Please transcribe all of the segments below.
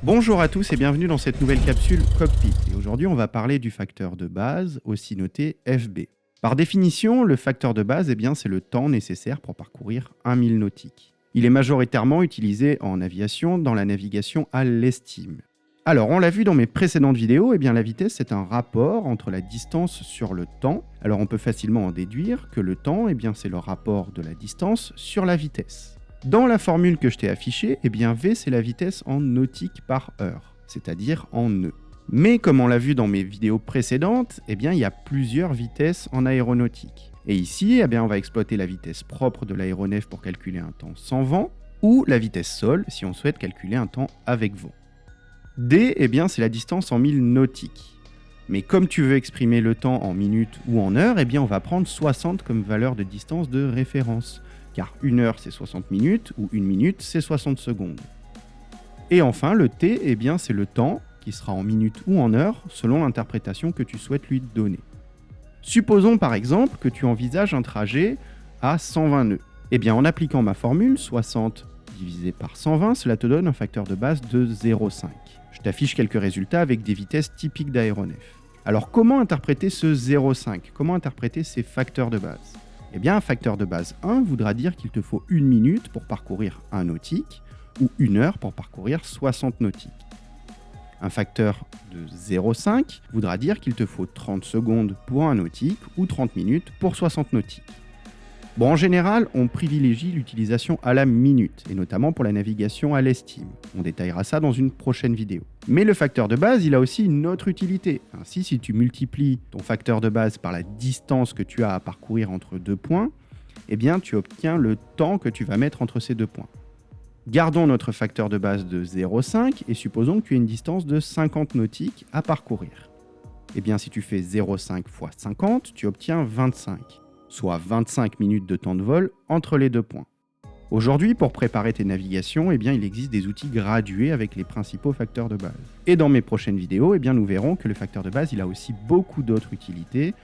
Bonjour à tous et bienvenue dans cette nouvelle capsule Cockpit. Et aujourd'hui, on va parler du facteur de base, aussi noté FB. Par définition, le facteur de base, c'est le temps nécessaire pour parcourir 1000 nautiques. Il est majoritairement utilisé en aviation dans la navigation à l'estime. Alors, on l'a vu dans mes précédentes vidéos, la vitesse, c'est un rapport entre la distance sur le temps. Alors, on peut facilement en déduire que le temps, c'est le rapport de la distance sur la vitesse. Dans la formule que je t'ai affichée, V c'est la vitesse en nautiques par heure, c'est-à-dire en nœuds. Mais comme on l'a vu dans mes vidéos précédentes, il y a plusieurs vitesses en aéronautique. Et ici, on va exploiter la vitesse propre de l'aéronef pour calculer un temps sans vent, ou la vitesse sol si on souhaite calculer un temps avec vent. D, c'est la distance en 1000 nautiques. Mais comme tu veux exprimer le temps en minutes ou en heures, on va prendre 60 comme valeur de distance de référence. Car 1 heure c'est 60 minutes ou 1 minute c'est 60 secondes. Et enfin le T, c'est le temps qui sera en minutes ou en heures selon l'interprétation que tu souhaites lui donner. Supposons par exemple que tu envisages un trajet à 120 nœuds. En appliquant ma formule, 60 divisé par 120, cela te donne un facteur de base de 0,5. Je t'affiche quelques résultats avec des vitesses typiques d'aéronef. Alors comment interpréter ce 0,5 ? Comment interpréter ces facteurs de base ? Un facteur de base 1 voudra dire qu'il te faut 1 minute pour parcourir 1 nautique ou 1 heure pour parcourir 60 nautiques. Un facteur de 0,5 voudra dire qu'il te faut 30 secondes pour 1 nautique ou 30 minutes pour 60 nautiques. En général, on privilégie l'utilisation à la minute, et notamment pour la navigation à l'estime. On détaillera ça dans une prochaine vidéo. Mais le facteur de base, il a aussi une autre utilité. Ainsi, si tu multiplies ton facteur de base par la distance que tu as à parcourir entre deux points, tu obtiens le temps que tu vas mettre entre ces deux points. Gardons notre facteur de base de 0,5 et supposons que tu aies une distance de 50 nautiques à parcourir. Si tu fais 0,5 fois 50, tu obtiens 25. Soit 25 minutes de temps de vol entre les deux points. Aujourd'hui, pour préparer tes navigations, il existe des outils gradués avec les principaux facteurs de base. Et dans mes prochaines vidéos, nous verrons que le facteur de base, il a aussi beaucoup d'autres utilités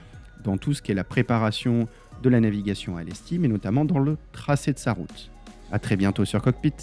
dans tout ce qui est la préparation de la navigation à l'estime et notamment dans le tracé de sa route. À très bientôt sur Cockpit.